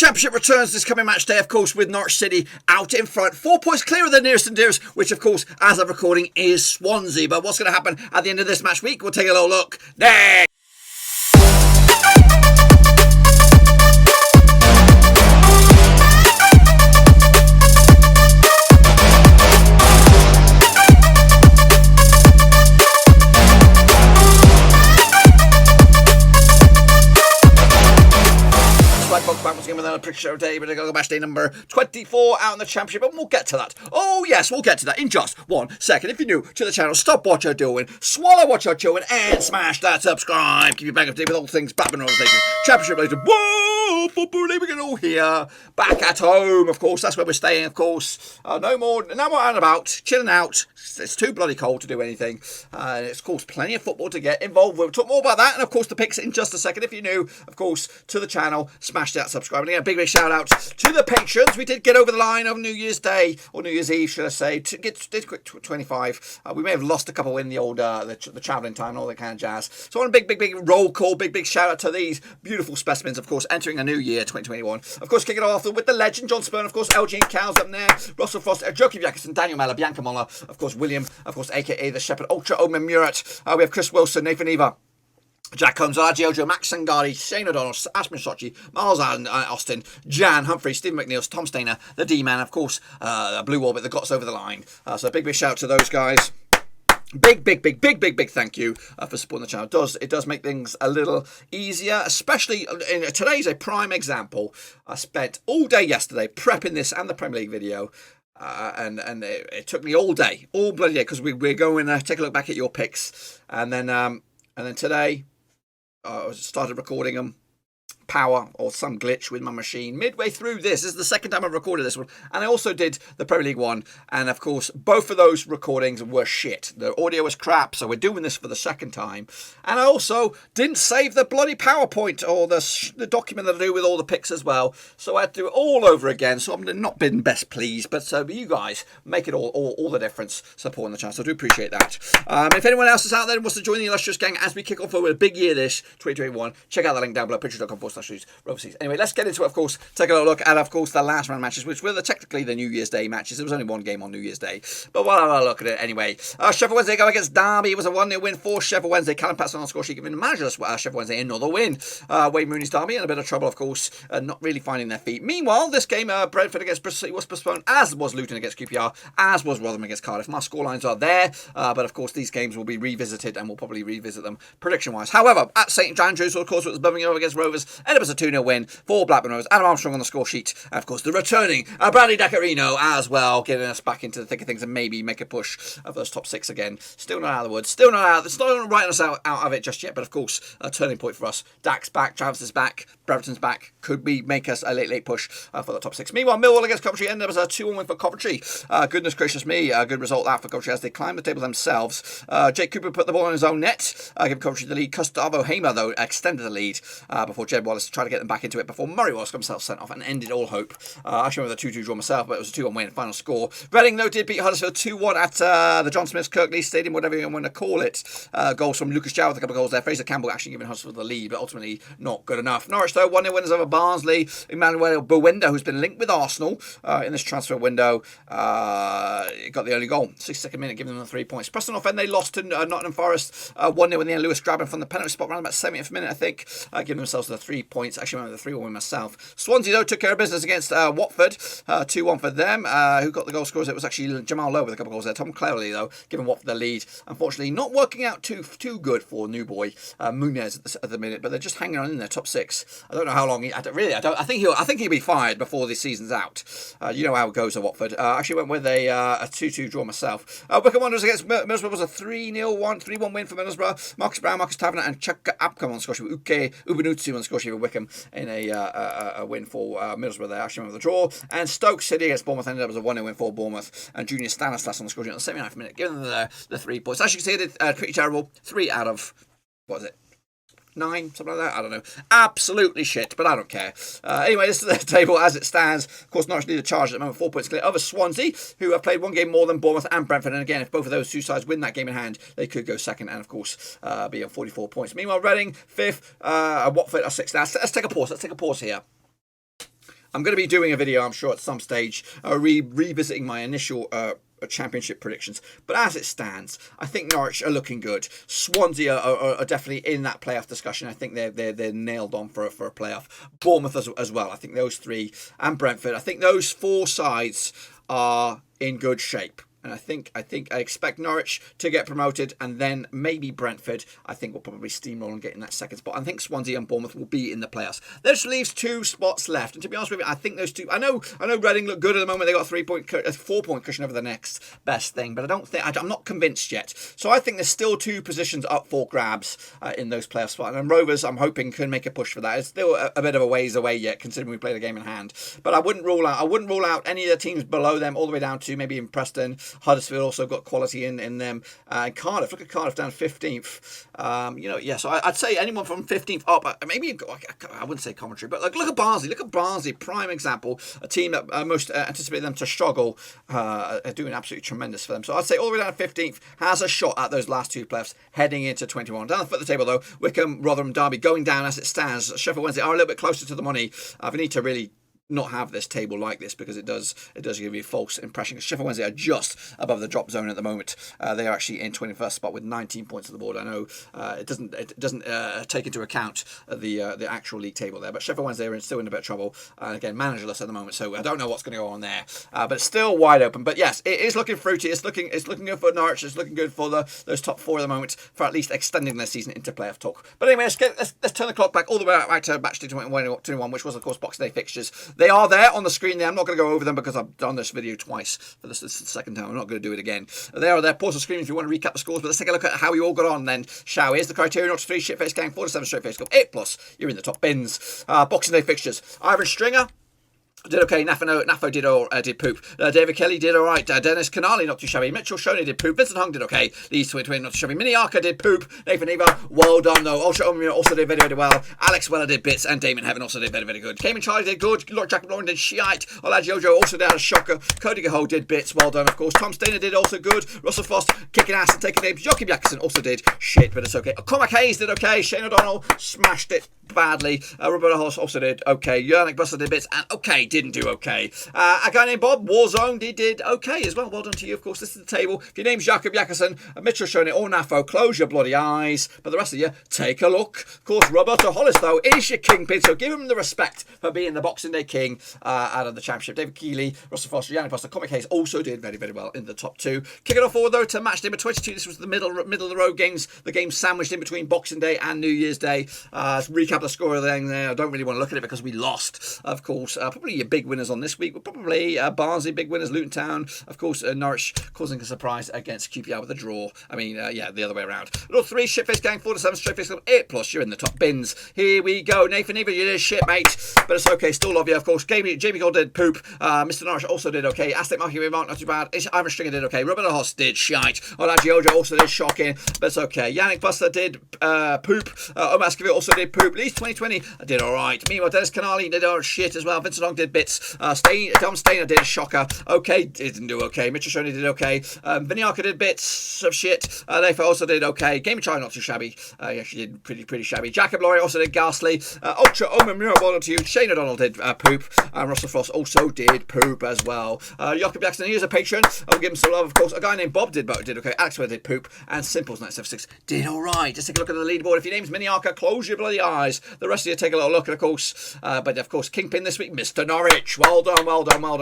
Championship returns this coming match day, of course, with Norwich City out in front. 4 points clear of the nearest and dearest, which, of course, as of recording, is Swansea. But what's going to happen at the end of this match week? We'll take a little look next. With another Predictor day, but go match day number 24 out in the Championship, and we'll get to that. Oh yes, we'll get to that in just 1 second. If you're new to the channel, stop what you're doing, swallow what you're chewing, and smash that subscribe. Keep you back up to date with all things Blackburn Roverseas Championship related. Whoa, football leaving it all here. Back at home, of course. That's where we're staying, of course. No more out and about, chilling out. It's too bloody cold to do anything. It's, of course, plenty of football to get involved with. We'll talk more about that, and of course the picks in just a second. If you're new, of course, to the channel, smash that subscribe. And again, a big shout out to the patrons. We did get over the line on New Year's Day, or New Year's Eve, should I say, to get 25. We may have lost a couple in the old the travelling time and all that kind of jazz. So on a big roll call, big shout out to these beautiful specimens, of course, entering a new year, 2021. Of course, kicking off with the legend, John Spurn, of course, LG and Cows up there, Russell Frost, Joki Jakobsen, Daniel Mellor, Bianca Moller, of course, William, of course, aka the Shepherd, Ultra Omen Murat. We have Chris Wilson, Nathan Eva, Jack Combs, RG Ojo, Max Sangari, Shane O'Donnell, Ashman Sochi, Miles Austin, Jan Humphrey, Stephen McNeil, Tom Stainer, the D-Man, of course, Blue Orbit that got us over the line. So a big shout out to those guys. Big thank you for supporting the channel. It does make things a little easier, especially today's a prime example. I spent all day yesterday prepping this and the Premier League video. And it took me all day, all bloody day, because we're going to take a look back at your picks, and then today I started recording them. Power or some glitch with my machine midway through this. This is the second time I've recorded this one, and I also did the Premier League one, and of course both of those recordings were shit. The audio was crap, so we're doing this for the second time. And I also didn't save the bloody PowerPoint or the document that I do with all the picks as well, so I had to do it all over again. So I'm not been best pleased, but you guys make it all the difference supporting the channel, so I do appreciate that. If anyone else is out there and wants to join the illustrious gang as we kick off with a big year this 2021, check out the link down below, patreon.com/Roverseas. Anyway, let's get into it, of course. Take a look at, of course, the last round matches, which were technically the New Year's Day matches. There was only one game on New Year's Day, but we'll have a look at it anyway. Sheffield Wednesday go against Derby. It was a 1-0 win for Sheffield Wednesday. Callum Patterson on the score sheet giving managerless Sheffield Wednesday another win. Wayne Rooney's Derby in a bit of trouble, of course, not really finding their feet. Meanwhile, this game, Brentford against Bristol, was postponed, as was Luton against QPR, as was Rotherham against Cardiff. My scorelines are there, but of course these games will be revisited, and we'll probably revisit them prediction-wise. However, at St Andrews, of course, it was Birmingham against Rovers. Ended up as a 2-0 win for Blackburn Rovers. Adam Armstrong on the score sheet. And of course, the returning Bradley Dacarino as well, getting us back into the thick of things and maybe make a push of those top 6 again. Still not out of the woods. Still not out. It's not writing us out of it just yet, but of course, a turning point for us. Dak's back. Travis is back. Brereton's back. Could we make us a late push for the top 6? Meanwhile, Millwall against Coventry ended up as a 2-1 win for Coventry. Goodness gracious me. A good result that for Coventry as they climb the table themselves. Jake Cooper put the ball on his own net. Give Coventry the lead. Gustavo Hamer, though, extended the lead before Jed Wallace tried to get them back into it before Murray Wallace got himself sent off and ended all hope. I actually remember the 2-2 draw myself, but it was a 2-1 win final score. Reading, though, did beat Huddersfield 2-1 at the John Smith's Kirklees Stadium, whatever you want to call it. Goals from Lucas Jow with a couple of goals there. Fraser Campbell actually giving Huddersfield the lead, but ultimately not good enough. Norwich, though, 1-0 winners over Barnsley. Emmanuel Buenda, who's been linked with Arsenal in this transfer window, got the only goal. 62nd minute, giving them the 3 points. Preston off end, they lost to Nottingham Forest 1-0 in the end. Lewis grabbing from the penalty spot around about 70th minute, I think, giving themselves the 3 points. Actually, I remember the 3-1 win myself. Swansea, though, took care of business against Watford, 2-1 for them. Who got the goal scorers? It was actually Jamal Lowe with a couple of goals there. Tom Cleverley, though, giving Watford the lead. Unfortunately, not working out too good for new boy Munez at the minute, but they're just hanging on in their top 6. I don't know how long. I think he'll be fired before this season's out. You know how it goes at Watford. Actually went with a 2-2 draw myself. Wycombe Wanderers against Middlesbrough was a 3-1 win for Middlesbrough. Marcus Brown, Marcus Taverner, and Chuck Apcom on score sheet. Uke Ubenutsu on score sheet for Wycombe in a win for Middlesbrough there. Actually remember the draw. And Stoke City against Bournemouth ended up as a 1-0 win for Bournemouth. And Junior Stanislas on the score sheet on the 79th minute, giving them the 3 points. As you can see, it did pretty terrible. 3 out of, what is it? 9, something like that. I don't know. Absolutely shit, but I don't care. Anyway, this is the table as it stands. Of course, Norwich lead the charge at the moment, 4 points clear over Swansea, who have played one game more than Bournemouth and Brentford. And again, if both of those two sides win that game in hand, they could go second and, of course, be on 44 points. Meanwhile, Reading, 5th, Watford are 6th. Now, let's take a pause. Let's take a pause here. I'm going to be doing a video, I'm sure, at some stage, revisiting my initial championship predictions. But as it stands, I think Norwich are looking good. Swansea are definitely in that playoff discussion. I think they're nailed on for a playoff. Bournemouth as well. I think those three, and Brentford. I think those four sides are in good shape. And I expect Norwich to get promoted, and then maybe Brentford, I think, will probably steamroll and get in that second spot. I think Swansea and Bournemouth will be in the playoffs. That just leaves 2 spots left. And to be honest with you, I think those two, I know Reading look good at the moment. They got a 4-point cushion over the next best thing, but I'm not convinced yet. So I think there's still 2 positions up for grabs in those playoff spots. And Rovers, I'm hoping, can make a push for that. It's still a bit of a ways away yet, considering we played a game in hand. But I wouldn't rule out any of the teams below them, all the way down to maybe in Preston. Huddersfield also got quality in them. Cardiff, look at Cardiff down 15th. So I'd say anyone from 15th up. Maybe I wouldn't say Coventry, but look at Barnsley. Look at Barnsley, prime example. A team that most anticipated them to struggle, are doing absolutely tremendous for them. So I'd say all the way down to 15th has a shot at those last 2 playoffs heading into 21. Down the foot of the table though, Wycombe, Rotherham, Derby going down as it stands. Sheffield Wednesday are a little bit closer to the money. We need to really not have this table like this, because it does give you a false impression, because Sheffield Wednesday are just above the drop zone at the moment. They are actually in 21st spot with 19 points on the board. I know it doesn't take into account the actual league table there, but Sheffield Wednesday are still in a bit of trouble, and again managerless at the moment, so I don't know what's going to go on there, but it's still wide open. But yes, it is looking fruity. It's looking good for Norwich. It's looking good for those top 4 at the moment, for at least extending their season into playoff talk. But anyway, let's turn the clock back all the way back to Matchday 21, which was of course Boxing Day fixtures. They are there on the screen there. I'm not going to go over them because I've done this video twice. This is the second time. I'm not going to do it again. They are there. Pause the screen if you want to recap the scores. But let's take a look at how you all got on then, shall we? Here's the criteria. Not 3 shit-face gang, 4 to 7 straight-face score, 8+. You're in the top bins. Boxing Day fixtures. Ivan Stringer did okay. Naffo did poop. David Kelly did all right. Dennis Canali not too shabby. Mitchell Shoney did poop. Vincent Hung did okay. Leeds 2020 not too shabby. Mini Arca did poop. Nathan Eva, well done though. Ultra Omeo also did very well. Alex Weller did bits, and Damon Heaven also did very good. Cayman Charlie did good. Lord Jack Lauren did shite. Olajiojo also did a shocker. Cody Gaho did bits, well done of course. Tom Stainer did also good. Russell Frost kicking ass and taking names. Joachim Jackson also did shit, but it's okay. Cormac Hayes did okay. Shane O'Donnell smashed it badly. Roberto Hoss also did okay. Yannick Buster did bits, and okay didn't do okay. A guy named Bob Warzone he did okay as well. Well done to you, of course. This is the table. If your name's Jakob Jakobsen, Mitchell Shoney or Naffo, close your bloody eyes. But the rest of you, take a look. Of course, Roberto Hollis though is your kingpin, so give him the respect for being the Boxing Day king out of the championship. David Keeley, Russell Foster, Yannick Buster, Comic Hayes also did very well in the top 2. Kicking off forward though to match number 22. This was the middle of the road games. The game sandwiched in between Boxing Day and New Year's Day. Recap the score of the thing there. I don't really want to look at it because we lost, of course. Probably your big winners on this week were probably Barnsley, big winners, Luton Town, of course, Norwich causing a surprise against QPR with a draw. I mean, the other way around. Lot 3 shit-face gang, 4 to 7 straight-face score, 8+. You're in the top bins. Here we go. Nathan Eva, you did shit, mate, but it's okay. Still love you, of course. Jamie Gold did poop. Mr. Norwich also did okay. Aztec Marky Remark, not too bad. Ivan Stringer did okay. Roberto Hoss did shite. Olajiojo also did shocking, but it's okay. Yannick Buster did poop. Omar Esquivel also did poop. Leeds 2020 did alright. Meanwhile, Dennis Canali did shit as well. Vincent Long did bits. Tom Stainer did a shocker. Okay, didn't do okay. Mitchell Shoney did okay. Vinny Arca did bits of shit. Nathan also did okay. Game of China not too shabby. He actually did pretty shabby. Jacob Laurie also did ghastly. Ultra Omen Miro, well done to you. Shane O'Donnell did poop. Russell Frost also did poop as well. Jacob Jackson, he is a patron. I'll give him some love, of course. A guy named Bob did okay. Alex Weller did poop. And Simples 976 did alright. Just take a look at the leaderboard. If your name's Mini Arca, close your bloody eyes. The rest of you take a little look, and of course, but of course, Kingpin this week, Mr. Norwich. Well done.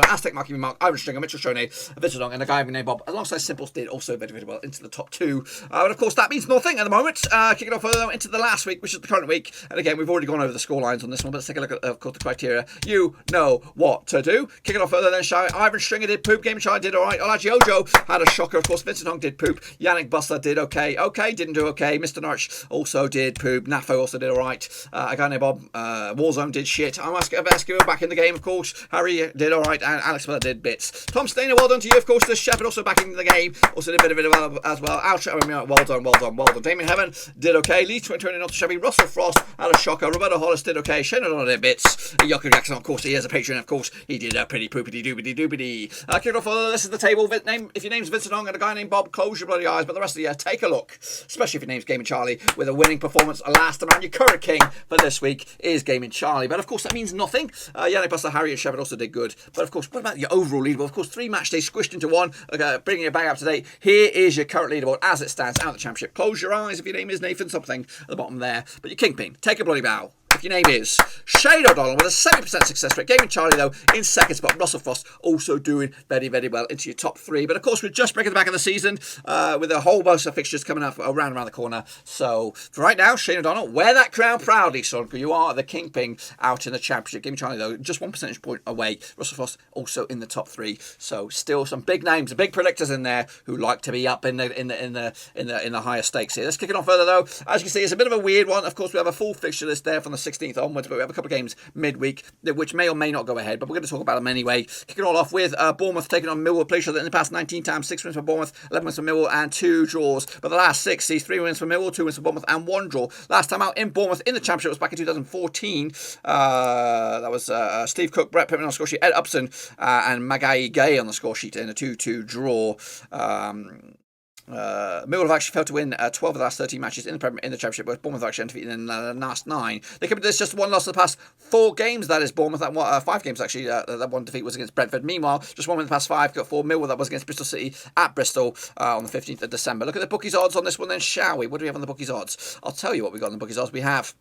Aztec Marky Mark, Ivan Stringer, Mitchell Shoney, Vincent Long, and a guy named Bob, alongside Simples, did also very well into the top 2. And of course, that means nothing at the moment. Kicking off further into the last week, which is the current week. And again, we've already gone over the score lines on this one, but let's take a look at, of course, the criteria. You know what to do. Kicking off further then, shall we? Ivan Stringer did poop. Game Child did alright. Olajiojo had a shocker. Of course, Vincent Hong did poop. Yannick Buster did okay. Okay, didn't do okay. Mr. Norwich also did poop. Naffo also did alright. A guy named Bob Warzone did shit. I'm asking back in the game, of course. Harry did alright, and Alex Miller did bits. Tom Stainer, well done to you, of course. The Sheffield also back in the game, also did a bit well as well. Well done. Damien Heaven did okay. Leeds 2020 not too shabby. Russell Frost had a shocker. Roberto Hollis did okay. Shane O'Donnell did bits. Joachim Jackson, of course, he has a patron, of course. He did a pretty poopity doobity doobity. Kicking off further, this is the table. If your name's Vincent Hong and a guy named Bob, close your bloody eyes. But the rest of you, take a look. Especially if your name's Gaming Charlie with a winning performance last time around. Your current king for this week is Gaming Charlie. But of course, that means nothing. Yannick Buster Harry and Sheffield also did good. But of course, what about your overall leaderboard? Of course, 3 match days squished into one. Okay, bringing it back up to date. Here is your current leaderboard as it stands out of the Championship. Close your eyes if your name is Nathan something at the bottom there. But your Kingpin, take a bloody bow. If your name is Shane O'Donnell with a 70% success rate. Gaming Charlie, though, in second spot. Russell Frost also doing very, very well into your top 3. But, of course, we're just breaking the back of the season with a whole bunch of fixtures coming up around the corner. So, for right now, Shane O'Donnell, wear that crown proudly, son, because you are the kingpin out in the Championship. Gaming Charlie, though, just 1 percentage point away. Russell Frost also in the top 3. So, still some big names, big predictors in there who like to be up in the higher stakes here. Let's kick it on further, though. As you can see, it's a bit of a weird one. Of course, we have a full fixture list there from the 16th onwards, but we have a couple of games midweek which may or may not go ahead, but we're going to talk about them anyway. Kick it all off with Bournemouth taking on Millwall. Play show that in the past 19 times, 6 wins for Bournemouth, 11 wins for Millwall, and 2 draws. But the last 6 sees 3 wins for Millwall, 2 wins for Bournemouth, and 1 draw. Last time out in Bournemouth in the Championship was back in 2014. That was Steve Cook, Brett Pittman on the score sheet, Ed Upson, and Magai Gay on the score sheet in a 2-2 draw. Millwall have actually failed to win 12 of the last 13 matches in the Championship, whereas Bournemouth have actually undefeated in the last 9. They come to this just 1 loss in the past 4 games. That is Bournemouth. That 5 games actually. That 1 defeat was against Brentford. Meanwhile, just 1 win in the past 5. Got 4. Millwall that was against Bristol City at Bristol on the 15th of December. Look at the bookies odds on this one, then, shall we? What do we have on the bookies odds? I'll tell you what we got on the bookies odds. We have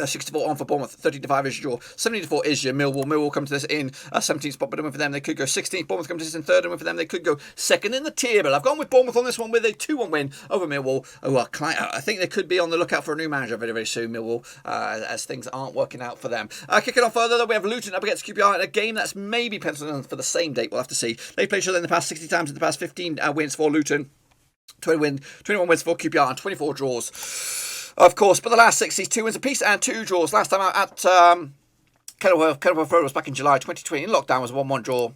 64 on for Bournemouth, 30-5 is your draw, 70-4 is your Millwall. Millwall come to this in 17th spot, but a win for them. They could go 16th. Bournemouth come to this in 3rd, and win for them. They could go 2nd in the table. I've gone with Bournemouth on this one with a 2-1 win over Millwall. I think they could be on the lookout for a new manager very, very soon, Millwall, as things aren't working out for them. Kicking on further, though, we have Luton up against QPR in a game that's maybe penciled in for the same date. We'll have to see. They've played each other in the past 60 times, in the past 15 wins for Luton, 21 wins for QPR, and 24 draws. Of course, but the last 6 sees 2 wins apiece and 2 draws. Last time out at Kenilworth Road was back in July 2020. In lockdown was a 1-1 draw.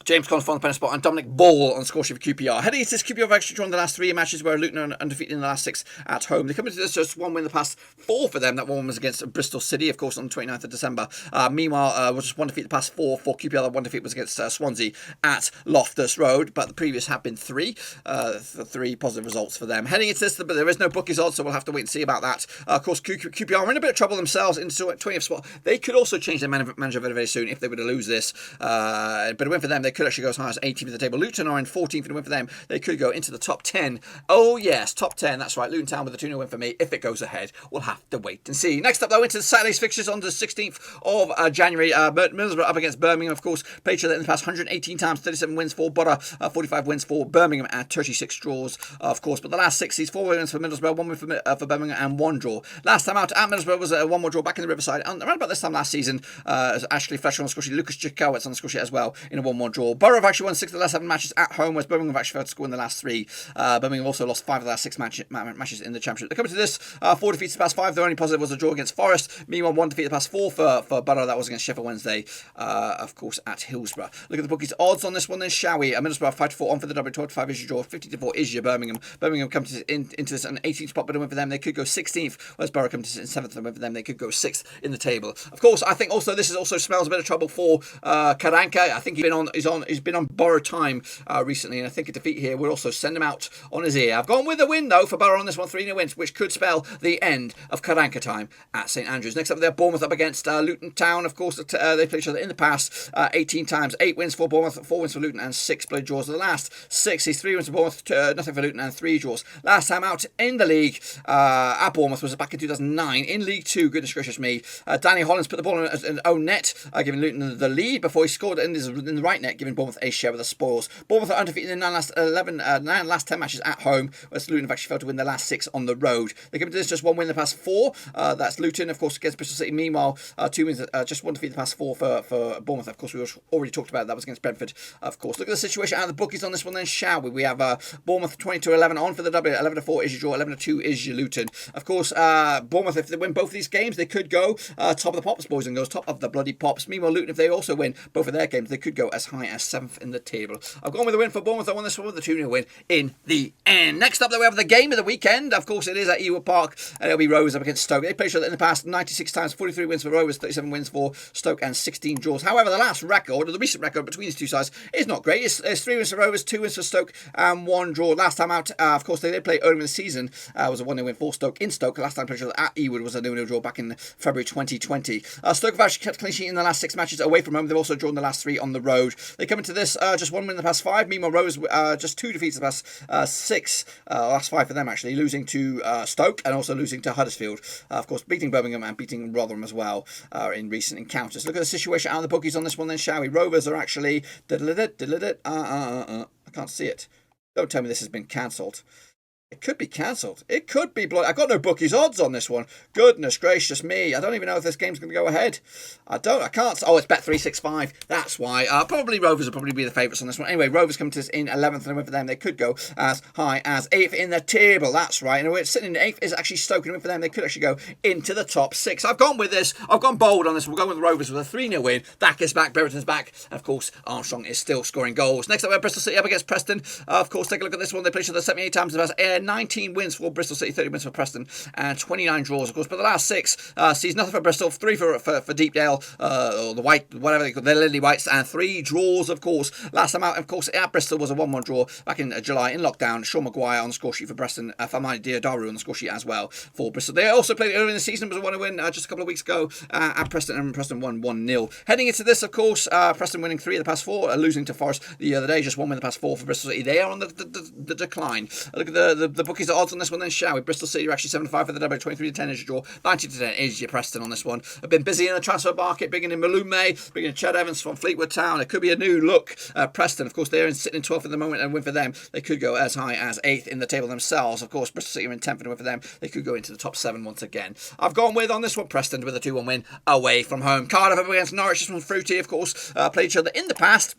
James Collins on the penalty spot and Dominic Ball on the score sheet for QPR. Heading into this, QPR have actually drawn the last 3 matches, where Luton are undefeated in the last 6 at home. They come into this just 1 win the past 4 for them. That 1 was against Bristol City, of course, on the 29th of December. Meanwhile, was just 1 defeat the past 4 for QPR. That 1 defeat was against Swansea at Loftus Road, but the previous have been 3. 3 positive results for them. Heading into this, but there is no bookies odds, so we'll have to wait and see about that. Of course, QPR are in a bit of trouble themselves into 20th spot. They could also change their manager very, very soon if they were to lose this. But a win for them, they could actually go as high as 18th of the table. Luton are in 14th for the win for them. They could go into the top 10. Oh yes, top 10. That's right. Luton Town with a 2-0 win for me. If it goes ahead, we'll have to wait and see. Next up, though, into Saturday's fixtures on the 16th of January. Middlesbrough up against Birmingham, of course. Played each other in the past 118 times, 37 wins for Borough, 45 wins for Birmingham, and 36 draws, of course. But the last 6 is 4 wins for Middlesbrough, 1 win for Birmingham, and 1 draw. Last time out at Middlesbrough was a 1 more draw back in the Riverside. And around about this time last season, Ashley Fletcher on the score sheet, Lucas Jakowicz on the score sheet as well in a 1-1 draw. Borough have actually won 6 of the last 7 matches at home, whereas Birmingham have actually failed to score in the last 3. Birmingham also lost 5 of the last 6 matches in the Championship. They come to this 4 defeats the past 5. The only positive was a draw against Forest. Meanwhile, 1 defeat the past 4 for Borough. That was against Sheffield Wednesday, of course, at Hillsborough. Look at the bookies odds on this one, then, shall we? Middlesbrough 5-4 on for the W. 12-5 is your draw. 50-4 is your Birmingham. Birmingham come into this an 18th spot, but a win for them. They could go 16th, whereas Borough come to 7th, and a win for them. They could go 6th in the table. Of course, I think also this also smells a bit of trouble for Karanka. I think he's been on borrowed time recently, and I think a defeat here would also send him out on his ear. I've gone with a win, though, for Borough on this one, 3-0 wins, which could spell the end of Karanka time at St Andrews. Next up, they're Bournemouth up against Luton Town. Of course, they played each other in the past 18 times. 8 wins for Bournemouth, 4 wins for Luton, and 6 bloody draws. The last 6 is 3 wins for Bournemouth, nothing for Luton, and 3 draws. Last time out in the league at Bournemouth was back in 2009 in League 2. Goodness gracious me. Danny Hollins put the ball in an own net, giving Luton the lead before he scored in the right net, giving Bournemouth a share of the spoils. Bournemouth are undefeated in the 9 last 10 matches at home, whereas Luton have actually failed to win the last 6 on the road. They come to this just 1 win in the past 4. That's Luton, of course, against Bristol City. Meanwhile, 2 wins, just 1 defeat in the past 4 for Bournemouth. Of course, we already talked about that was against Brentford. Of course, look at the situation out of the bookies on this one, then, shall we? We have Bournemouth 20-11 on for the W. 11-4 is your draw. 11-2 is your Luton. Of course, Bournemouth, if they win both of these games, they could go top of the pops, boys and girls, top of the bloody pops. Meanwhile, Luton, if they also win both of their games, they could go as high high as 7th in the table. I've gone with a win for Bournemouth. I won this one with a 2-0 win in the end. Next up, though, we have the game of the weekend. Of course, it is at Ewood Park, and it'll be Rovers up against Stoke. They played each other in the past 96 times, 43 wins for Rovers, 37 wins for Stoke, and 16 draws. However, the last record, or the recent record between these two sides, is not great. It's 3 wins for Rovers, 2 wins for Stoke, and 1 draw. Last time out, of course, they did play earlier in the season. Was a 1-0 win for Stoke in Stoke. Last time played at Ewood was a 0-0 draw back in February 2020. Stoke have actually kept clean sheet in the last 6 matches away from home. They've also drawn the last 3 on the road. They come into this just 1 win in the past 5. Meanwhile, Rovers just 2 defeats in the past 6. Last 5 for them, actually. Losing to Stoke and also losing to Huddersfield. Of course, beating Birmingham and beating Rotherham as well in recent encounters. Look at the situation out of the bookies on this one then, shall we? Rovers are actually... I can't see it. Don't tell me this has been cancelled. It could be cancelled. It could be blood. I've got no bookies odds on this one. Goodness gracious me. I don't even know if this game's going to go ahead. I can't. Oh, it's Bet365. That's why. Probably Rovers will probably be the favourites on this one. Anyway, Rovers come to this in 11th, and for them, they could go as high as 8th in the table. That's right. And it's sitting in 8th is actually Stoke, and for them, they could actually go into the top 6. I've gone with this. I've gone bold on this. We're going with the Rovers with a 3-0 win. Dak is back. Brereton's back. And of course, Armstrong is still scoring goals. Next up, we have Bristol City up against Preston. Of course, take a look at this one. They played each other 78 times. The best 19 wins for Bristol City, 30 wins for Preston, and 29 draws, of course. But the last 6 sees nothing for Bristol, 3 for Deepdale, or the White, whatever they call the Lily Whites, and 3 draws, of course. Last time out, of course, at Bristol was a 1-1 draw back in July in lockdown. Sean Maguire on the score sheet for Preston, Famani Diadaru on the score sheet as well for Bristol. They also played earlier in the season, was a 1-0 win just a couple of weeks ago at Preston, and Preston won 1-0. Heading into this, of course, Preston winning 3 of the past 4, losing to Forest the other day, just 1 win in the past 4 for Bristol City. They are on the decline. Look at the bookies, the odds on this one then, shall we? Bristol City are actually 7-5 for the double, 23-10 is your draw, 19-10 is your Preston on this one. I've been busy in the transfer market, bringing in Malume, bringing in Chad Evans from Fleetwood Town. It could be a new look. Preston, of course, they're sitting in 12th at the moment, and win for them, they could go as high as 8th in the table themselves. Of course, Bristol City are in 10th, and win for them, they could go into the top 7 once again. I've gone with, on this one, Preston with a 2-1 win away from home. Cardiff up against Norwich, this one's fruity, of course, played each other in the past.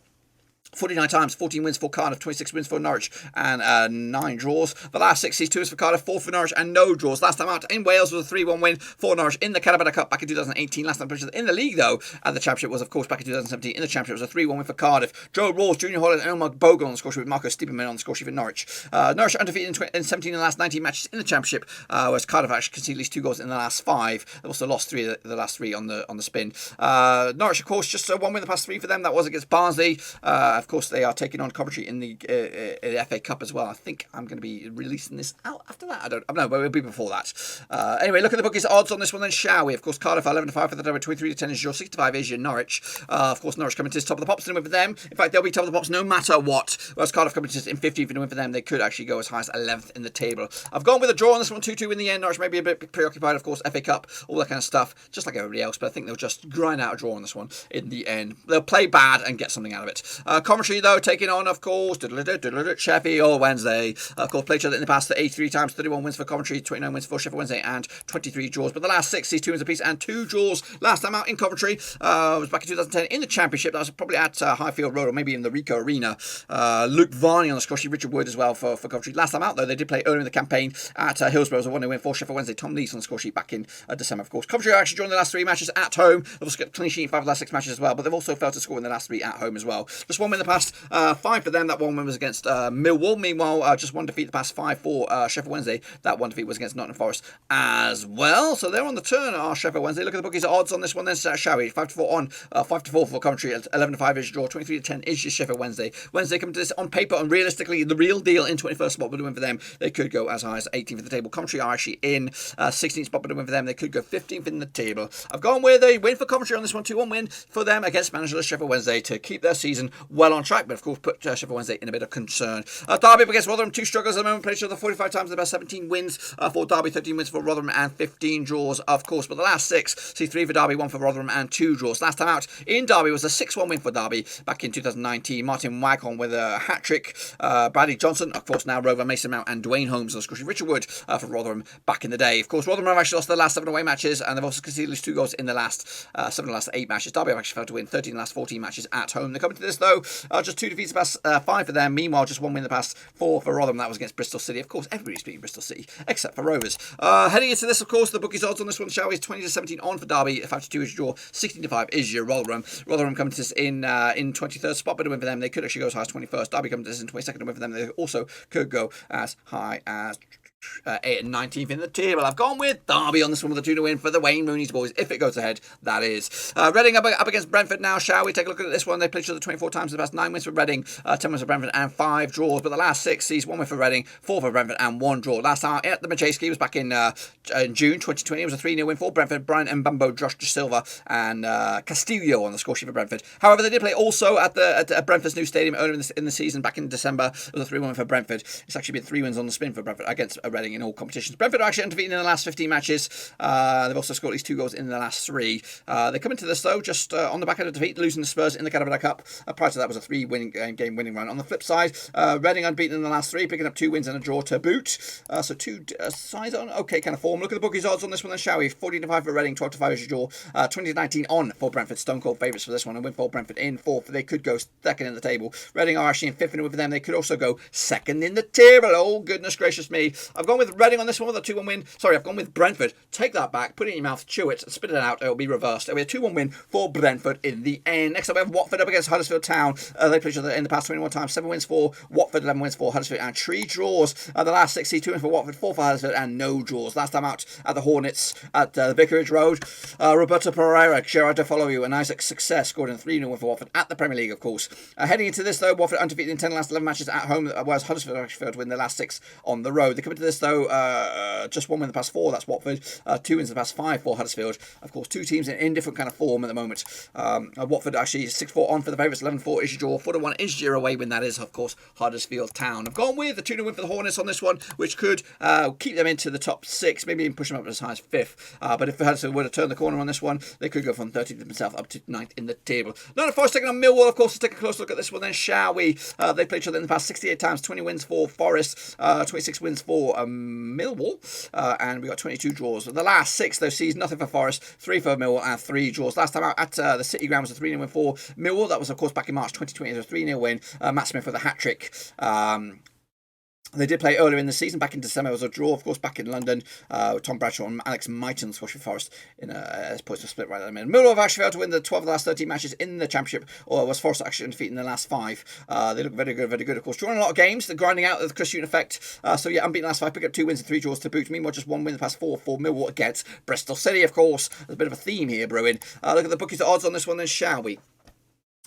49 times, 14 wins for Cardiff, 26 wins for Norwich, and 9 draws. The last 6 sees 2 wins for Cardiff, 4 for Norwich, and no draws. Last time out in Wales was a 3-1 win for Norwich in the Carabao Cup back in 2018. Last time played in the league, though, and the Championship was, of course, back in 2017. In the Championship, it was a 3-1 win for Cardiff. Joe Rawls, Junior Holland, and Omar Bogle on the score sheet with Marco Stiepermann on the score sheet for Norwich. Norwich undefeated in 17 in the last 19 matches in the Championship, whereas Cardiff actually conceded at least 2 goals in the last 5. They also lost 3 of the last 3 on the spin. Norwich, of course, just 1 win in the past 3 for them. That was against Barnsley. Of course, they are taking on Coventry in the FA Cup as well. I think I'm going to be releasing this out after that. I don't know, but it'll be before that. Anyway, look at the bookies odds on this one then, shall we? Of course, Cardiff 11-5 for the double, 23-10 is your, 65 is your Norwich. Of course, Norwich coming to the top of the pops to win for them. In fact, they'll be top of the pops no matter what. Whereas Cardiff coming to in 15th to win for them, they could actually go as high as 11th in the table. I've gone with a draw on this one, 2-2 in the end. Norwich may be a bit preoccupied, of course, FA Cup, all that kind of stuff, just like everybody else, but I think they'll just grind out a draw on this one in the end. They'll play bad and get something out of it. Coventry, though, taking on, of course, Sheffield Wednesday. Of course, played each other in the past 83 times, 31 wins for Coventry, 29 wins for Sheffield Wednesday, and 23 draws. But the last 6 sees 2 wins apiece and 2 draws. Last time out in Coventry was back in 2010 in the Championship. That was probably at Highfield Road or maybe in the Rico Arena. Luke Varney on the score sheet, Richard Wood as well for Coventry. Last time out, though, they did play earlier in the campaign at Hillsborough. It was a 1-0 win for Sheffield Wednesday. Tom Lees on the score sheet back in December, of course. Coventry are actually joined the last 3 matches at home. They've also got clean sheet in 5 of the last 6 matches as well, but they've also failed to score in the last 3 at home as well. Just 1 win in the past 5 for them. That 1 win was against Millwall. Meanwhile, just 1 defeat the past 5 for Sheffield Wednesday. That 1 defeat was against Nottingham Forest as well. So they're on the turn, Sheffield Wednesday. Look at the bookies odds on this one then, shall we? 5-4 on, 5-4 for Coventry, 11-5 is your draw, 23-10 is your Sheffield Wednesday. Wednesday coming to this on paper and realistically the real deal in 21st spot, but a win for them. They could go as high as 18th in the table. Coventry are actually in 16th spot, but a win for them. They could go 15th in the table. I've gone with a win for Coventry on this one, 2-1 win for them against managerless Sheffield Wednesday to keep their season well on track, but of course put Sheffield Wednesday in a bit of concern. Derby against Rotherham, 2 struggles at the moment, played each other 45 times, the best 17 wins for Derby, 13 wins for Rotherham, and 15 draws, of course. But the last 6 see 3 for Derby, 1 for Rotherham, and 2 draws. Last time out in Derby was a 6-1 win for Derby back in 2019. Martin Wycombe with a hat-trick. Bradley Johnson, of course, now Rover, Mason Mount, and Dwayne Holmes on the score sheet. Richard Wood for Rotherham back in the day. Of course, Rotherham have actually lost their last 7 away matches, and they've also conceded at least 2 goals in the last 7 of the last 8 matches. Derby have actually failed to win 13 of the last 14 matches at home. They're coming to this, though, Just 2 defeats the past 5 for them. Meanwhile, just 1 win the past 4 for Rotherham. That was against Bristol City. Of course, everybody's beating Bristol City, except for Rovers. Heading into this, of course, the bookies odds on this one, shall we? 20-17 on for Derby. 5-2 is your draw. 16-5 is your Rotherham. Rotherham coming to this in 23rd spot, but a win for them. They could actually go as high as 21st. Derby coming to this in 22nd, a win for them. They also could go as high as 8th and 19th in the table. I've gone with Derby on this one with a 2-0 win for the Wayne Rooney's boys, if it goes ahead, that is. Reading up against Brentford now, shall we? Take a look at this one. They played each other 24 times in the past, 9 wins for Reading, 10 wins for Brentford, and 5 draws. But the last 6 sees 1 win for Reading, 4 for Brentford, and 1 draw. Last time at the Matchday was back in June 2020. It was a 3-0 win for Brentford. Brian Mbambo, Josh De Silva, and Castillo on the score sheet for Brentford. However, they did play also at Brentford's new stadium earlier in the season, back in December. It was a 3-1 win for Brentford. It's actually been 3 wins on the spin for Brentford against Reading in all competitions. Brentford are actually undefeated in the last 15 matches. They've also scored at least 2 goals in the last 3. They come into this, though, just on the back of a defeat, losing the Spurs in the Carabao Cup. Prior to that was a 3-game winning run. On the flip side, Reading unbeaten in the last 3, picking up 2 wins and a draw to boot. So 2 sides on okay kind of form. Look at the bookies odds on this one then, shall we? 14-5 for Reading, 12-5 is your draw. 20-19 on for Brentford. Stone cold favourites for this one. And win for Brentford in 4th. They could go 2nd in the table. Reading are actually in 5th, and with them they could also go 2nd in the table. Oh, goodness gracious me. I've gone with Reading on this one with a 2-1 win. Sorry, I've gone with Brentford. Take that back, put it in your mouth, chew it, spit it out. It'll be reversed. It'll be a 2-1 win for Brentford in the end. Next up, we have Watford up against Huddersfield Town. They played each other in the past 21 times. 7 wins for Watford, 11 wins for Huddersfield, and 3 draws. The last 6 see 2 wins for Watford, 4 for Huddersfield, and no draws. Last time out at the Hornets at the Vicarage Road, Roberto Pereira, Gerard De Follow and Isaac Success scored in 3-0 win for Watford at the Premier League, of course. Heading into this, though, Watford undefeated in 10 last 11 matches at home, whereas Huddersfield actually failed to win their last 6 on the road. They come into this, though, just 1 win in the past 4, that's Watford. 2 wins in the past 5 for Huddersfield. Of course, 2 teams in different kind of form at the moment. Watford actually 6-4 on for the favourites, 11-4 is your draw, 4-1 is your away win. That is, of course, Huddersfield Town. I've gone with the 2-0 win for the Hornets on this one, which could keep them into the top 6, maybe even push them up as high as 5th. But if Huddersfield were to turn the corner on this one, they could go from 13th themselves up to 9th in the table. Nottingham Forest taking on Millwall, of course. Let's take a close look at this one then, shall we? They played each other in the past 68 times, 20 wins for Forest, 26 wins for Millwall, and we got 22 draws. The last 6, though, sees nothing for Forest, 3 for Millwall, and 3 draws. Last time out at the City Ground was a 3-0 win for Millwall. That was, of course, back in March 2020. It was a 3-0 win. Matt Smith with a hat-trick. They did play earlier in the season, back in December. It was a draw, of course, back in London. Tom Bradshaw and Alex Mighton squashed for Forest in a points split right at the minute. Millwall have actually failed to win the 12 of the last 13 matches in the Championship, or was Forest actually undefeated in the last 5. They look very good, of course. Drawing a lot of games. They're grinding out the Chris Hughton effect. So, yeah, unbeaten last 5, pick up 2 wins and 3 draws to boot. Meanwhile, just 1 win the past 4 for Millwall against Bristol City, of course. There's a bit of a theme here brewing. Look at the bookies' odds on this one then, shall we?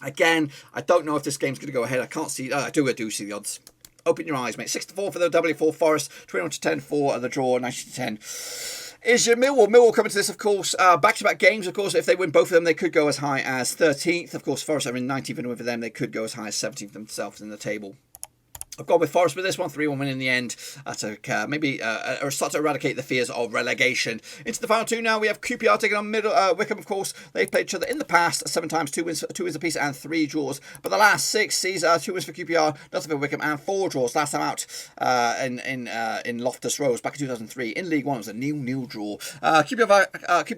Again, I don't know if this game's going to go ahead. I can't see. I do see the odds. Open your eyes, mate. 6-4 for the W4 Forest, 21-10 for the draw, 90-10. Is your Millwall. Millwall coming to this, of course, back-to-back games, of course. If they win both of them, they could go as high as 13th. Of course, Forest are in 19th, and for them, they could go as high as 17th themselves in the table. I've gone with Forest with this one, 3-1 win in the end to maybe start to eradicate the fears of relegation. Into the final 2 now, we have QPR taking on Wycombe, of course. They've played each other in the past 7 times, 2 wins apiece and 3 draws. But the last 6 sees 2 wins for QPR, nothing for Wycombe, and 4 draws. Last time out in Loftus Road back in 2003 in League One, it was a 0-0 draw. QPR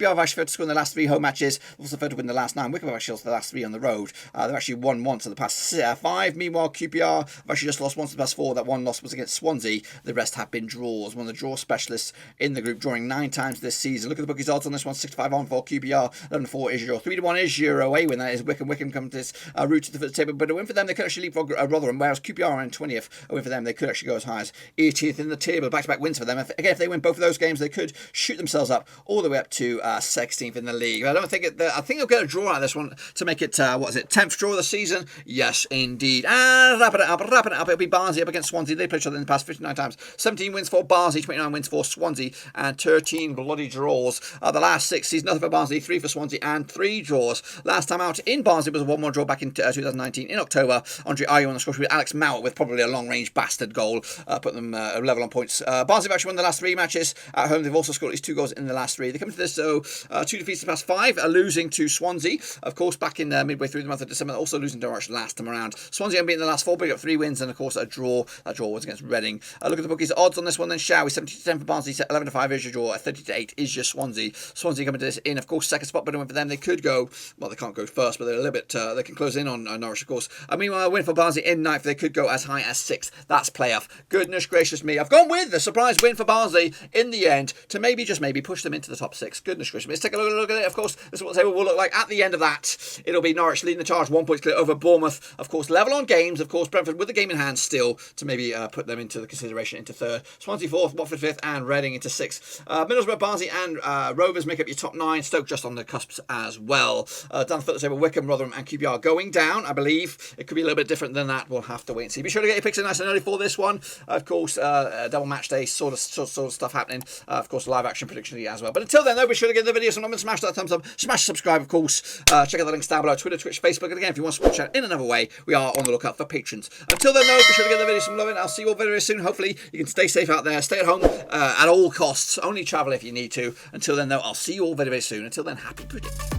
have actually failed to score in the last 3 home matches. Also failed to win the last 9. Wycombe have actually lost the last 3 on the road. They've actually won once in the past 5. Meanwhile, QPR have actually just lost once in the past 4. That one loss was against Swansea. The rest have been draws. One of the draw specialists in the group, drawing 9 times this season. Look at the bookies' odds on this one. 6-5 on for QPR. 11-4 is your 3-1 is your away win. That is Wycombe. Wycombe come to this route to the table, but a win for them, they could actually leapfrog Rotherham, whereas QPR are in 20th. A win for them, they could actually go as high as 80th in the table. Back-to-back wins for them. If they win both of those games, they could shoot themselves up all the way up to 16th in the league. I think they'll get a draw out of this one to make it 10th draw of the season. Yes, indeed. And wrapping it up. It'll be Barnsley up against Swansea. They played each other in the past 59 times. 17 wins for Barnsley, 29 wins for Swansea, and 13 bloody draws. The last 6 sees nothing for Barnsley, 3 for Swansea, and 3 draws. Last time out in Barnsley was a 1-1 draw back in 2019 in October. Andre Ayew on the score with Alex Mowat with probably a long-range bastard goal, put them level on points. Barnsley have actually won the last 3 matches at home. They've also scored at least 2 goals in the last 3. They come to this, 2 defeats in the past 5, losing to Swansea, of course, back in midway through the month of December, also losing to Norwich last time around. Swansea unbeaten in the last 4, big up 3 wins, and of course a draw. That draw was against Reading. Look at the bookies. Odds on this one then, shall we? 70-10 for Barnsley, 11-5 is your draw. 30-8 is your Swansea. Swansea coming to this in, of course, second spot, but a win for them. They could go, well, they can't go first, but they're a little bit, they can close in on Norwich, of course. Meanwhile, a win for Barnsley in ninth. They could go as high as 6th. That's playoff. Goodness gracious me. I've gone with the surprise win for Barnsley in the end to maybe, just maybe, push them into the top 6. Goodness gracious me. Let's take a look at it. Of course, this is what the table will look like at the end of that. It'll be Norwich leading the charge, 1 point clear over Bournemouth. Of course, level on games. Of course, Brentford with the game in hand still to maybe put them into the consideration into 3rd. Swansea 4th, Watford 5th, and Reading into 6th. Middlesbrough, Barnsley, and Rovers make up your top 9. Stoke just on the cusps as well. Down the foot of the table, Wycombe, Rotherham, and QPR going down, I believe. It could be a little bit different than that. We'll have to wait and see. Be sure to get your picks in nice and early for this one. Of course, double match day sort of stuff happening. Of course, live action prediction as well. But until then, though, be sure to give the video some love and smash that thumbs up. Smash subscribe, of course. Check out the links down below: Twitter, Twitch, Facebook. And again, if you want to support chat in another way, we are on the lookout for patrons. Until then, though, be sure to give the video some love, and I'll see you all very, very soon. Hopefully, you can stay safe out there. Stay at home at all costs. Only travel if you need to. Until then, though, I'll see you all very, very soon. Until then, happy predicting.